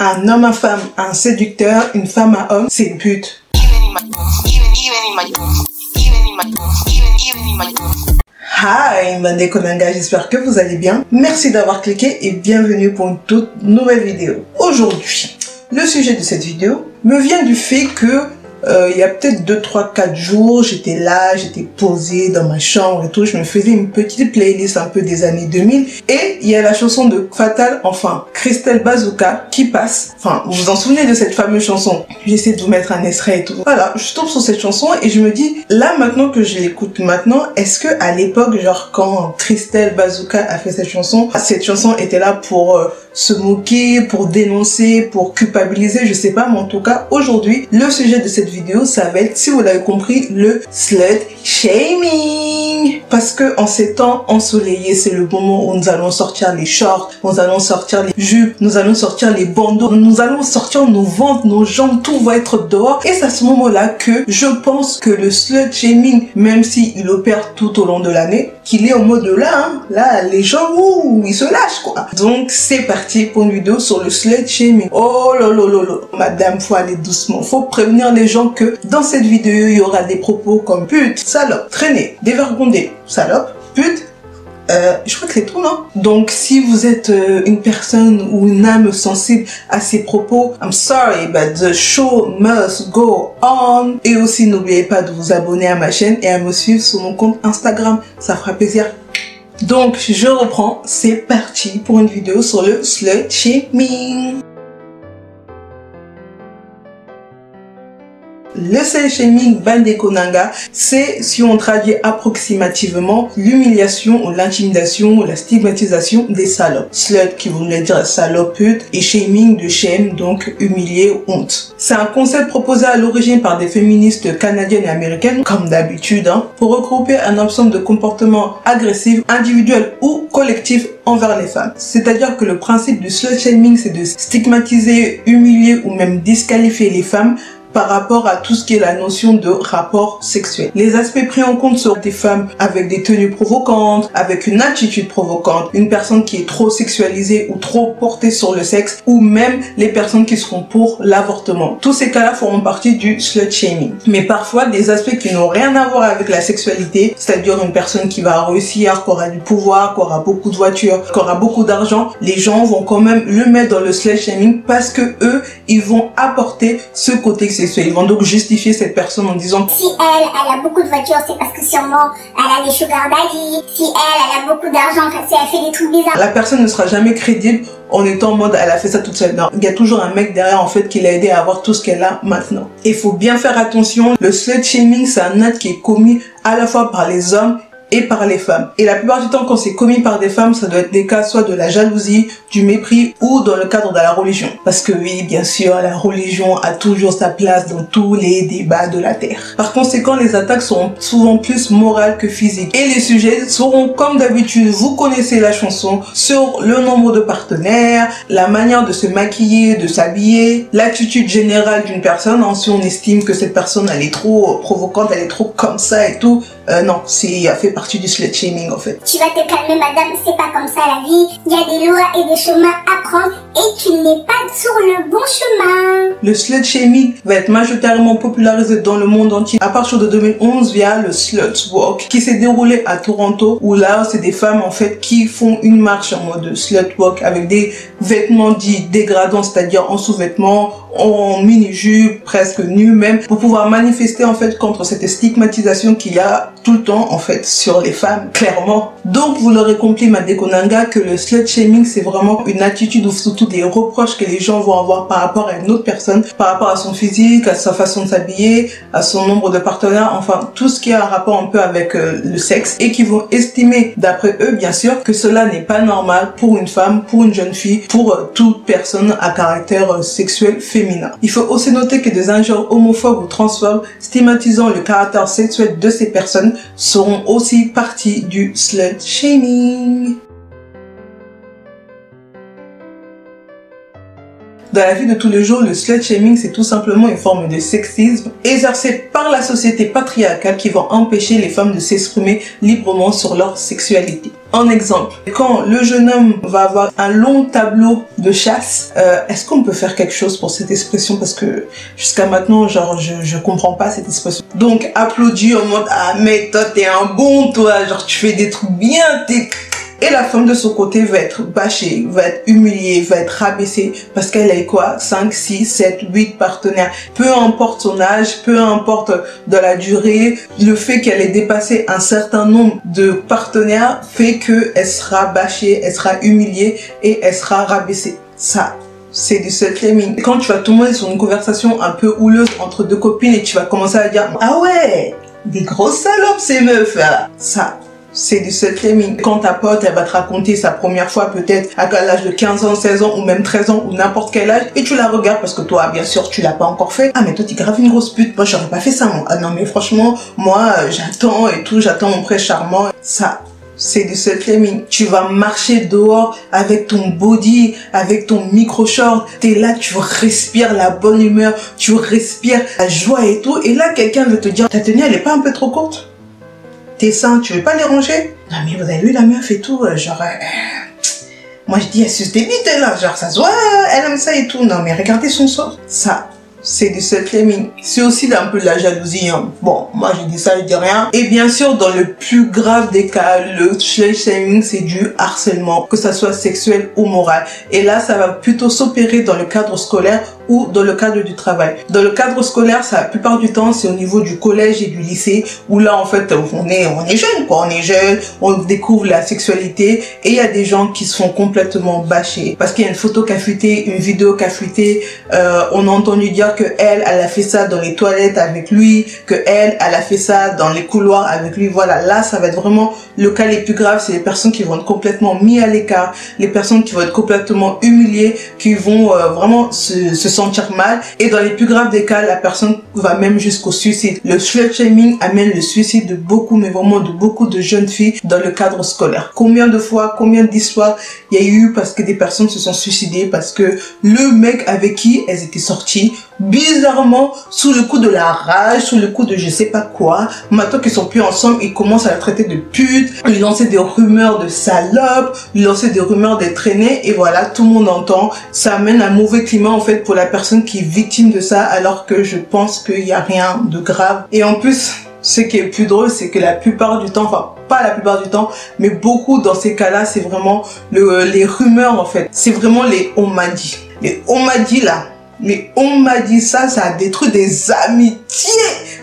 Un homme à femme, un séducteur, une femme à homme, c'est une pute. Hi, Mandé Konanga, j'espère que vous allez bien. Merci d'avoir cliqué et bienvenue pour une toute nouvelle vidéo. Aujourd'hui, le sujet de cette vidéo me vient du fait que il y a peut-être 2, 3, 4 jours, j'étais là, j'étais posée dans ma chambre et tout, je me faisais une petite playlist un peu des années 2000 et il y a la chanson de Fatal, enfin Christelle Bazooka qui passe. Enfin, vous vous en souvenez de cette fameuse chanson? J'essaie de vous mettre un extrait et tout. Voilà, je tombe sur cette chanson et je me dis, là maintenant que je l'écoute maintenant, est-ce que à l'époque, genre quand Christelle Bazooka a fait cette chanson était là pour se moquer, pour dénoncer, pour culpabiliser, je sais pas, mais en tout cas, aujourd'hui, le sujet de cette vidéo, ça va être, si vous l'avez compris, le slut shaming. Parce que en ces temps ensoleillés, c'est le moment où nous allons sortir les shorts, nous allons sortir les jupes, nous allons sortir les bandeaux, nous allons sortir nos ventres, nos jambes, tout va être dehors. Et c'est à ce moment-là que je pense que le slut shaming, même s'il opère tout au long de l'année, qu'il est en mode là, hein, là, les gens, ouh, ils se lâchent, quoi. Donc, c'est parti pour une vidéo sur le slut shaming. Oh là là là là. Madame, faut aller doucement. Faut prévenir les gens que dans cette vidéo, il y aura des propos comme pute, salope, traîner, dévergondé, salope, pute. Je crois que c'est tout, non? Donc, si vous êtes une personne ou une âme sensible à ces propos, I'm sorry, but the show must go on. Et aussi, n'oubliez pas de vous abonner à ma chaîne et à me suivre sur mon compte Instagram. Ça fera plaisir. Donc, je reprends. C'est parti pour une vidéo sur le slut shaming. Le slut shaming Mandé Konanga, c'est, si on traduit approximativement, l'humiliation ou l'intimidation ou la stigmatisation des salopes. Slut qui voulait dire salope, pute, et shaming de shame, donc humilier, honte. C'est un concept proposé à l'origine par des féministes canadiennes et américaines, comme d'habitude, hein, pour regrouper un ensemble de comportements agressifs, individuels ou collectifs envers les femmes. C'est-à-dire que le principe du slut shaming, c'est de stigmatiser, humilier ou même disqualifier les femmes par rapport à tout ce qui est la notion de rapport sexuel. Les aspects pris en compte sont des femmes avec des tenues provocantes, avec une attitude provocante, une personne qui est trop sexualisée ou trop portée sur le sexe, ou même les personnes qui seront pour l'avortement. Tous ces cas-là feront partie du slut shaming. Mais parfois, des aspects qui n'ont rien à voir avec la sexualité, c'est-à-dire une personne qui va réussir, qui aura du pouvoir, qui aura beaucoup de voitures, qui aura beaucoup d'argent, les gens vont quand même le mettre dans le slut shaming parce que eux, ils vont apporter ce côté sexuel. Ils vont donc justifier cette personne en disant si elle a beaucoup de voitures, c'est parce que sûrement elle a des sugar daddy. Si elle a beaucoup d'argent, si elle fait des trucs bizarres. La personne ne sera jamais crédible en étant en mode elle a fait ça toute seule. Non, il y a toujours un mec derrière en fait qui l'a aidé à avoir tout ce qu'elle a maintenant. Il faut bien faire attention, le slut shaming c'est un acte qui est commis à la fois par les hommes et par les femmes. Et la plupart du temps, quand c'est commis par des femmes, ça doit être des cas soit de la jalousie, du mépris ou dans le cadre de la religion. Parce que oui, bien sûr, la religion a toujours sa place dans tous les débats de la Terre. Par conséquent, les attaques seront souvent plus morales que physiques. Et les sujets seront comme d'habitude, vous connaissez la chanson, sur le nombre de partenaires, la manière de se maquiller, de s'habiller, l'attitude générale d'une personne. Si on estime que cette personne, elle est trop provocante, elle est trop comme ça et tout, non, c'est fait partie du slut shaming en fait. Tu vas te calmer madame, c'est pas comme ça la vie. Il y a des lois et des chemins à prendre et tu n'es pas sur le bon chemin. Le slut shaming va être majoritairement popularisé dans le monde entier à partir de 2011 via le Slut Walk qui s'est déroulé à Toronto où là c'est des femmes en fait qui font une marche en mode slut walk avec des vêtements dits dégradants, c'est-à-dire en sous-vêtements, en mini-jupe, presque nus même, pour pouvoir manifester en fait contre cette stigmatisation qu'il y a tout le temps en fait sur les femmes, clairement. Donc vous l'aurez compris Mandé Konanga que le slut shaming c'est vraiment une attitude ou surtout des reproches que les gens vont avoir par rapport à une autre personne, par rapport à son physique, à sa façon de s'habiller, à son nombre de partenaires, enfin tout ce qui a un rapport un peu avec le sexe et qui vont estimer d'après eux bien sûr que cela n'est pas normal pour une femme, pour une jeune fille, pour toute personne à caractère sexuel féminin. Il faut aussi noter que des injures homophobes ou transphobes stigmatisant le caractère sexuel de ces personnes seront aussi partie du slut shaming. Dans la vie de tous les jours, le slut shaming c'est tout simplement une forme de sexisme exercé par la société patriarcale qui va empêcher les femmes de s'exprimer librement sur leur sexualité. En exemple, quand le jeune homme va avoir un long tableau de chasse, est-ce qu'on peut faire quelque chose pour cette expression? Parce que jusqu'à maintenant, genre, je comprends pas cette expression. Donc, applaudis en mode, ah mec, toi t'es un bon, toi, genre tu fais des trucs bien, t'es... Et la femme de son côté va être bâchée, va être humiliée, va être rabaissée parce qu'elle a quoi? 5, 6, 7, 8 partenaires. Peu importe son âge, peu importe de la durée, le fait qu'elle ait dépassé un certain nombre de partenaires fait qu'elle sera bâchée, elle sera humiliée et elle sera rabaissée. Ça, c'est du slut-shaming. Quand tu vas tomber sur une conversation un peu houleuse entre deux copines et tu vas commencer à dire « Ah ouais, des grosses salopes ces meufs là !» Ça, c'est du slut-shaming. Quand ta pote, elle va te raconter sa première fois peut-être à l'âge de 15 ans, 16 ans ou même 13 ans ou n'importe quel âge et tu la regardes parce que toi, bien sûr, tu l'as pas encore fait. Ah mais toi, t'es grave une grosse pute. Moi, j'aurais pas fait ça, moi. Ah non mais franchement, moi, j'attends et tout, j'attends mon prince charmant. Ça, c'est du slut-shaming. Tu vas marcher dehors avec ton body, avec ton micro-short. T'es là, tu respires la bonne humeur, tu respires la joie et tout. Et là, quelqu'un veut te dire, ta tenue, elle est pas un peu trop courte? Tes seins, tu veux pas les ranger? Non mais vous avez vu la meuf et tout, genre... Moi je dis, elle suce des bites là, genre ça se voit, elle aime ça et tout. Non mais regardez son sort. Ça, c'est du slut-shaming. C'est aussi un peu de la jalousie. Hein. Bon, moi je dis ça, je dis rien. Et bien sûr, dans le plus grave des cas, le slut-shaming, c'est du harcèlement, que ça soit sexuel ou moral. Et là, ça va plutôt s'opérer dans le cadre scolaire ou dans le cadre du travail. Dans le cadre scolaire, ça, la plupart du temps, c'est au niveau du collège et du lycée, où là, en fait, on est jeune, quoi. On est jeune, on découvre la sexualité, et il y a des gens qui se font complètement bâcher. Parce qu'il y a une photo qui a fuité, une vidéo qui a fuité, on a entendu dire que elle a fait ça dans les toilettes avec lui, que elle a fait ça dans les couloirs avec lui. Voilà, là, ça va être vraiment le cas les plus graves, c'est les personnes qui vont être complètement mis à l'écart, les personnes qui vont être complètement humiliées, qui vont vraiment se sentir mal. Et dans les plus graves des cas, la personne va même jusqu'au suicide. Le slut-shaming amène le suicide de beaucoup, mais vraiment de beaucoup de jeunes filles dans le cadre scolaire. Combien de fois, combien d'histoires il y a eu parce que des personnes se sont suicidées, parce que le mec avec qui elles étaient sorties, bizarrement, sous le coup de la rage, sous le coup de je sais pas quoi, maintenant qu'ils sont plus ensemble, ils commencent à la traiter de pute, lui lancer des rumeurs de salope, lui lancer des rumeurs de traînée, et voilà, tout le monde entend. Ça amène un mauvais climat en fait pour la personne qui est victime de ça, alors que je pense qu'il n'y a rien de grave. Et en plus, ce qui est le plus drôle, c'est que la plupart du temps, enfin pas la plupart du temps, mais beaucoup dans ces cas-là, c'est vraiment les rumeurs en fait. C'est vraiment les on m'a dit. Les on m'a dit là. Mais on m'a dit ça, ça a détruit des amitiés,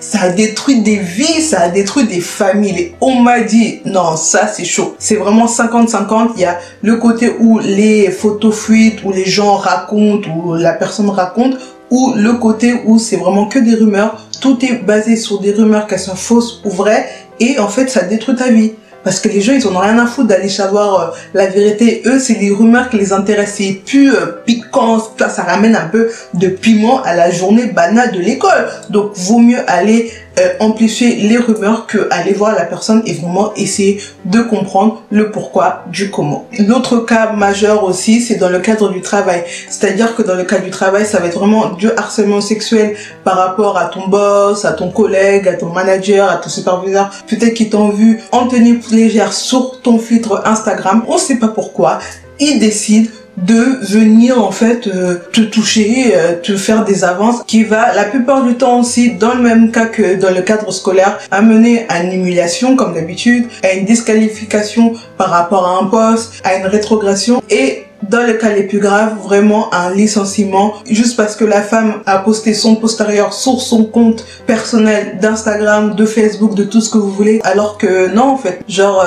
ça a détruit des vies, ça a détruit des familles. Et on m'a dit, non, ça c'est chaud. C'est vraiment 50-50. Il y a le côté où les photos fuitent, où les gens racontent, où la personne raconte, ou le côté où c'est vraiment que des rumeurs. Tout est basé sur des rumeurs, qu'elles soient fausses ou vraies, et en fait ça détruit ta vie. Parce que les gens, ils en ont rien à foutre d'aller savoir la vérité. Eux, c'est les rumeurs qui les intéressent. C'est plus piquant. Ça ramène un peu de piment à la journée banale de l'école. Donc, vaut mieux aller amplifier les rumeurs que aller voir la personne et vraiment essayer de comprendre le pourquoi du comment. L'autre cas majeur aussi, c'est dans le cadre du travail. C'est-à-dire que dans le cadre du travail, ça va être vraiment du harcèlement sexuel par rapport à ton boss, à ton collègue, à ton manager, à ton superviseur. Peut-être qu'ils t'ont vu en tenue légère sur ton filtre Instagram. On ne sait pas pourquoi. Ils décident de venir en fait te toucher, te faire des avances qui va la plupart du temps aussi, dans le même cas que dans le cadre scolaire, amener à une humiliation comme d'habitude, à une disqualification par rapport à un poste, à une rétrogradation et dans le cas les plus graves, vraiment un licenciement juste parce que la femme a posté son postérieur sur son compte personnel d'Instagram, de Facebook, de tout ce que vous voulez, alors que non en fait, genre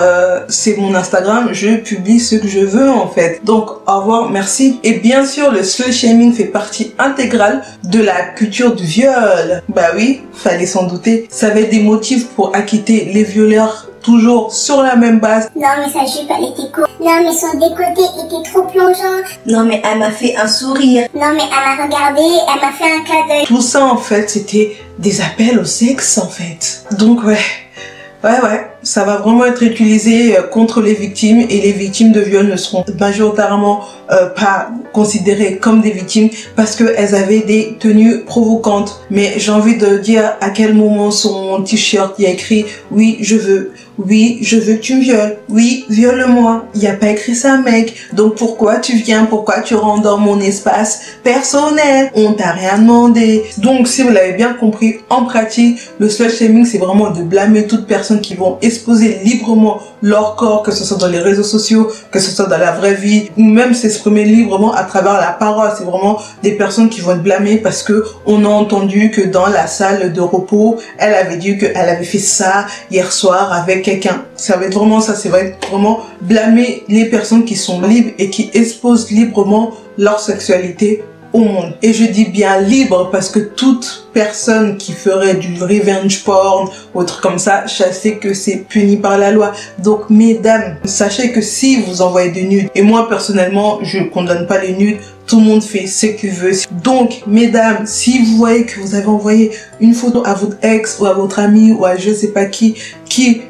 c'est mon Instagram, je publie ce que je veux en fait. Donc au revoir, merci. Et bien sûr, le slut-shaming fait partie intégrale de la culture du viol. Bah oui, fallait s'en douter. Ça va être des motifs pour acquitter les violeurs toujours sur la même base. Non mais sa jupe elle était courte. Non mais son décolleté était trop plongeant. Non mais elle m'a fait un sourire. Non mais elle m'a regardé, elle m'a fait un clin d'œil. Tout ça en fait c'était des appels au sexe en fait. Donc ouais, ça va vraiment être utilisé contre les victimes et les victimes de viol ne seront majoritairement pas considérées comme des victimes parce qu'elles avaient des tenues provocantes. Mais j'ai envie de dire à quel moment son t-shirt il y a écrit oui je veux, oui, je veux que tu me violes. Oui, viole-moi. Il n'y a pas écrit ça, mec. Donc pourquoi tu viens? Pourquoi tu rentres dans mon espace personnel? On t'a rien demandé. Donc si vous l'avez bien compris, en pratique, le slut shaming, c'est vraiment de blâmer toute personne qui vont exposer librement leur corps, que ce soit dans les réseaux sociaux, que ce soit dans la vraie vie, ou même s'exprimer librement à travers la parole. C'est vraiment des personnes qui vont être blâmées parce que on a entendu que dans la salle de repos, elle avait dit qu'elle avait fait ça hier soir avec quelqu'un. Ça va être vraiment ça, c'est vraiment blâmer les personnes qui sont libres et qui exposent librement leur sexualité au monde. Et je dis bien libre parce que toute personne qui ferait du revenge porn ou autre comme ça, sachez que c'est puni par la loi. Donc mesdames, sachez que si vous envoyez des nudes, et moi personnellement je condamne pas les nudes, tout le monde fait ce qu'il veut. Donc mesdames, si vous voyez que vous avez envoyé une photo à votre ex ou à votre ami ou à je sais pas qui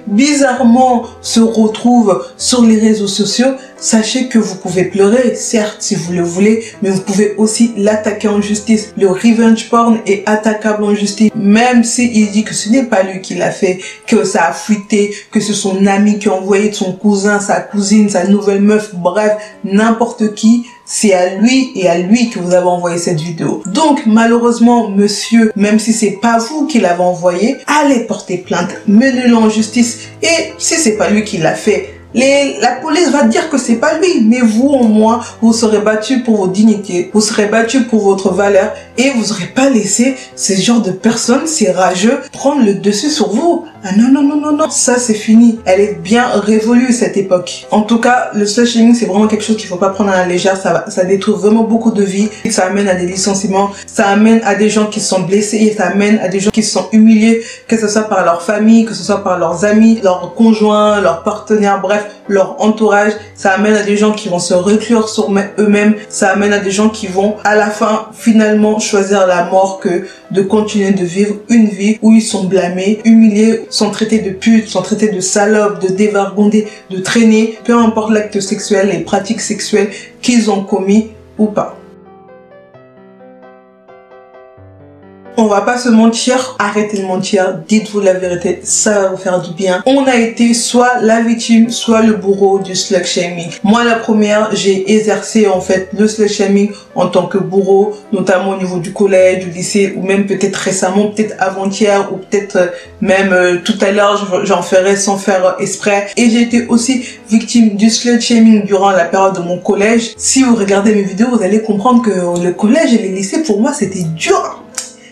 bizarrement se retrouve sur les réseaux sociaux, sachez que vous pouvez pleurer, certes si vous le voulez, mais vous pouvez aussi l'attaquer en justice. Le revenge porn est attaquable en justice, même s'il dit que ce n'est pas lui qui l'a fait, que ça a fuité, que c'est son ami qui a envoyé de son cousin, sa cousine, sa nouvelle meuf, bref, n'importe qui. C'est à lui et à lui que vous avez envoyé cette vidéo. Donc, malheureusement, monsieur, même si c'est pas vous qui l'avez envoyé, allez porter plainte, menez-le en justice. Et si c'est pas lui qui l'a fait, la police va dire que c'est pas lui, mais vous au moins, vous serez battu pour vos dignités, vous serez battu pour votre valeur et vous n'aurez pas laissé ce genre de personnes, ces rageux, prendre le dessus sur vous. Ah non, non, non, non, non, ça c'est fini. Elle est bien révolue cette époque. En tout cas, le slut shaming c'est vraiment quelque chose qu'il faut pas prendre à la légère, ça détruit vraiment beaucoup de vies, ça amène à des licenciements, ça amène à des gens qui sont blessés, et ça amène à des gens qui sont humiliés, que ce soit par leur famille, que ce soit par leurs amis, leurs conjoints, leurs partenaires, bref, leur entourage. Ça amène à des gens qui vont se reclure sur eux-mêmes, ça amène à des gens qui vont à la fin finalement choisir la mort que de continuer de vivre une vie où ils sont blâmés, humiliés, sont traités de putes, sont traités de salopes, de dévergondés, de traînés, peu importe l'acte sexuel, les pratiques sexuelles qu'ils ont commis ou pas. On va pas se mentir, arrêtez de mentir, dites-vous la vérité, ça va vous faire du bien. On a été soit la victime, soit le bourreau du slut shaming. Moi, la première, j'ai exercé en fait le slut shaming en tant que bourreau, notamment au niveau du collège, du lycée, ou même peut-être récemment, peut-être avant-hier, ou peut-être même tout à l'heure, j'en ferai sans faire exprès. Et j'ai été aussi victime du slut shaming durant la période de mon collège. Si vous regardez mes vidéos, vous allez comprendre que le collège et les lycées, pour moi, c'était dur.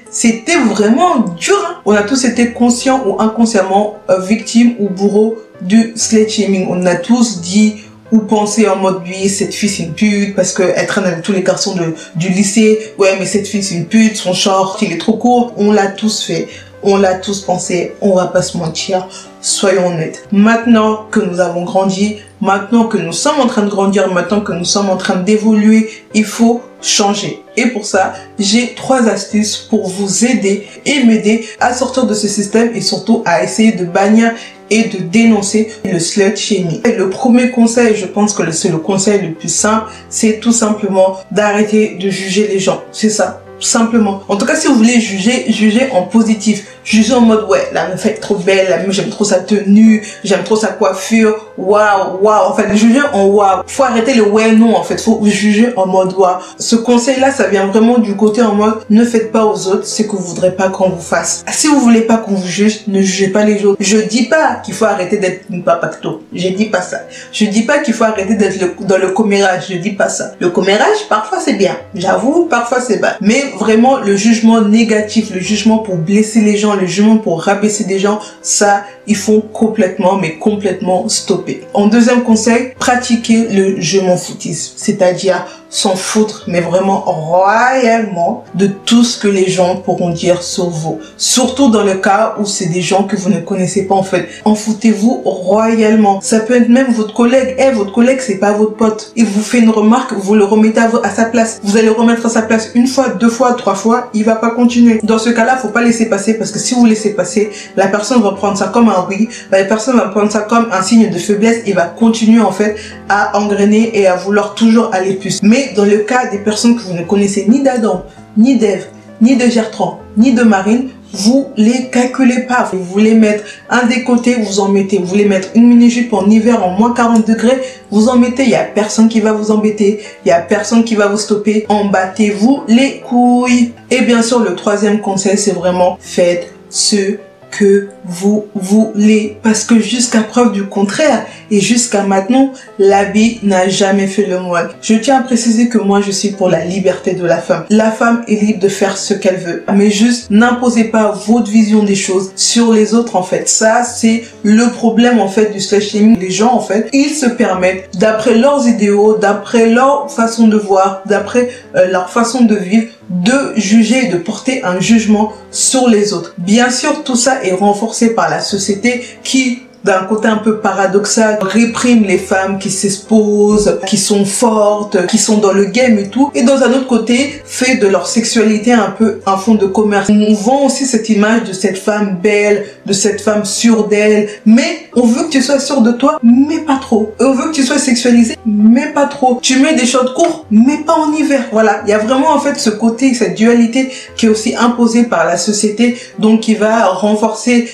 C'était vraiment dur. On a tous été conscients ou inconsciemment victimes ou bourreaux du slut shaming. On a tous dit ou pensé en mode oui, cette fille c'est une pute parce qu'elle traîne avec tous les garçons du lycée. Ouais, mais cette fille c'est une pute, son short il est trop court. On l'a tous fait. On l'a tous pensé, on va pas se mentir, soyons honnêtes. Maintenant que nous avons grandi, maintenant que nous sommes en train de grandir, maintenant que nous sommes en train d'évoluer, il faut changer. Et pour ça, j'ai 3 astuces pour vous aider et m'aider à sortir de ce système et surtout à essayer de bannir et de dénoncer le slut shaming. Et le premier conseil, je pense que c'est le conseil le plus simple, c'est tout simplement d'arrêter de juger les gens. C'est ça. Simplement. En tout cas, si vous voulez juger, jugez en positif. Jugez en mode, ouais, la meuf est trop belle, la meuf, j'aime trop sa tenue, j'aime trop sa coiffure, waouh, waouh. En fait, jugez en waouh. Faut arrêter le ouais, non, en fait. Faut juger en mode waouh. Ce conseil-là, ça vient vraiment du côté en mode, ne faites pas aux autres ce que vous voudrez pas qu'on vous fasse. Si vous voulez pas qu'on vous juge, ne jugez pas les autres. Je dis pas qu'il faut arrêter d'être une papacto. Je dis pas ça. Je dis pas qu'il faut arrêter d'être dans le commérage. Je dis pas ça. Le commérage, parfois c'est bien. J'avoue, parfois c'est bas. Mais vraiment, le jugement négatif, le jugement pour blesser les gens, le jugement pour rabaisser des gens, ça, il faut complètement, mais complètement stopper. En deuxième conseil, pratiquez le je m'en foutisme. C'est-à-dire s'en foutre, mais vraiment royalement de tout ce que les gens pourront dire sur vous. Surtout dans le cas où c'est des gens que vous ne connaissez pas en fait. En foutez-vous royalement. Ça peut être même votre collègue. Votre collègue, c'est pas votre pote. Il vous fait une remarque, vous le remettez à sa place. Vous allez le remettre à sa place 1 fois, 2 fois, 3 fois, il va pas continuer. Dans ce cas-là, faut pas laisser passer parce que si vous laissez passer, la personne va prendre ça comme un oui, la personne va prendre ça comme un signe de faiblesse et va continuer en fait à engrainer et à vouloir toujours aller plus. Mais dans le cas des personnes que vous ne connaissez ni d'Adam, ni d'Ève, ni de Gertrude, ni de Marine, vous les calculez pas. Vous voulez mettre un décolleté, vous en mettez. Vous voulez mettre une mini-jupe en hiver en moins 40 degrés, vous en mettez. Il y a personne qui va vous embêter. Il y a personne qui va vous stopper. Embattez-vous les couilles. Et bien sûr, le troisième conseil, c'est vraiment faites ce que vous voulez, parce que jusqu'à preuve du contraire et jusqu'à maintenant, l'habit n'a jamais fait le moine. Je tiens à préciser que moi je suis pour la liberté de la femme. La femme est libre de faire ce qu'elle veut, mais juste n'imposez pas votre vision des choses sur les autres en fait. Ça c'est le problème en fait du slut shaming. Les gens en fait, ils se permettent d'après leurs idéaux, d'après leur façon de voir, d'après leur façon de vivre, de juger et de porter un jugement sur les autres. Bien sûr, tout ça est renforcé par la société qui, d'un côté un peu paradoxal, réprime les femmes qui s'exposent, qui sont fortes, qui sont dans le game et tout. Et dans un autre côté, fait de leur sexualité un peu un fond de commerce. On vend aussi cette image de cette femme belle, de cette femme sûre d'elle. Mais on veut que tu sois sûre de toi, mais pas trop. Et on veut que tu sois sexualisée, mais pas trop. Tu mets des shorts courts, mais pas en hiver. Voilà, il y a vraiment en fait ce côté, cette dualité qui est aussi imposée par la société. Donc qui va renforcer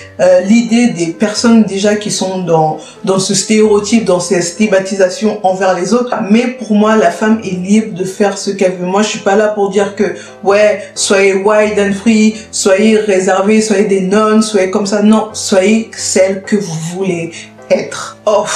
l'idée des personnes déjà qui sont dans ce stéréotype, dans ces stigmatisations envers les autres. Mais pour moi, la femme est libre de faire ce qu'elle veut. Moi, je suis pas là pour dire que, ouais, soyez wild and free, soyez réservés, soyez des nonnes, soyez comme ça. Non, soyez celle que vous voulez être. Oh,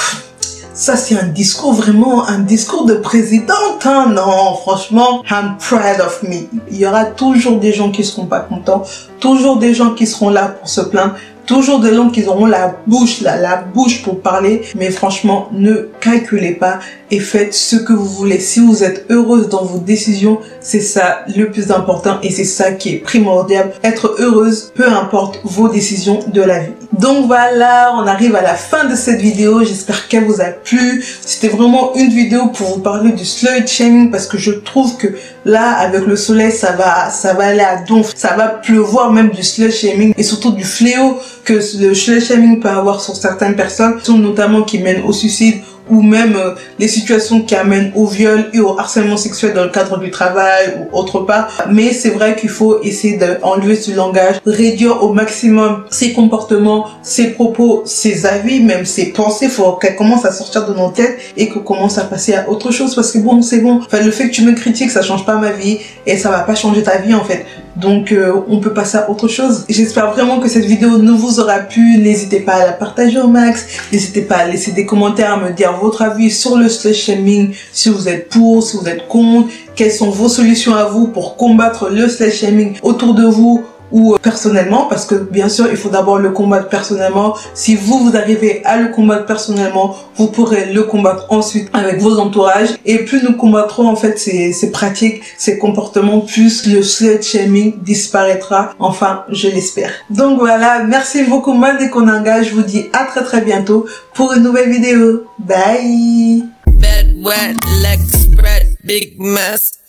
ça c'est un discours, vraiment un discours de présidente, hein? Non, franchement, I'm proud of me. Il y aura toujours des gens qui seront pas contents, toujours des gens qui seront là pour se plaindre, toujours des gens qui auront la bouche pour parler, mais franchement, ne calculez pas et faites ce que vous voulez. Si vous êtes heureuse dans vos décisions, c'est ça le plus important et c'est ça qui est primordial. Être heureuse, peu importe vos décisions de la vie. Donc voilà, on arrive à la fin de cette vidéo. J'espère qu'elle vous a plu. C'était vraiment une vidéo pour vous parler du slut shaming parce que je trouve que là, avec le soleil, ça va aller à donf. Ça va pleuvoir même du slut shaming et surtout du fléau que le slut shaming peut avoir sur certaines personnes, notamment qui mènent au suicide ou même les situations qui amènent au viol et au harcèlement sexuel dans le cadre du travail ou autre part. Mais c'est vrai qu'il faut essayer d'enlever ce langage, réduire au maximum ses comportements, ses propos, ses avis, même ses pensées. Il faut qu'elles commencent à sortir de nos têtes et qu'on commence à passer à autre chose parce que bon, c'est bon. Enfin, le fait que tu me critiques, ça change pas ma vie et ça va pas changer ta vie en fait. Donc on peut passer à autre chose. J'espère vraiment que cette vidéo ne vous aura plu. N'hésitez pas à la partager au max. N'hésitez pas à laisser des commentaires, à me dire votre avis sur le slut shaming, si vous êtes pour, si vous êtes contre, quelles sont vos solutions à vous pour combattre le slut shaming autour de vous ou personnellement, parce que bien sûr il faut d'abord le combattre personnellement. Si vous arrivez à le combattre personnellement, vous pourrez le combattre ensuite avec vos entourages, et plus nous combattrons en fait ces pratiques, ces comportements, plus le slut shaming disparaîtra, enfin je l'espère. Donc voilà, merci beaucoup Mandekonanga, je vous dis à très bientôt pour une nouvelle vidéo. Bye. Bed wet, legs spread, big mess.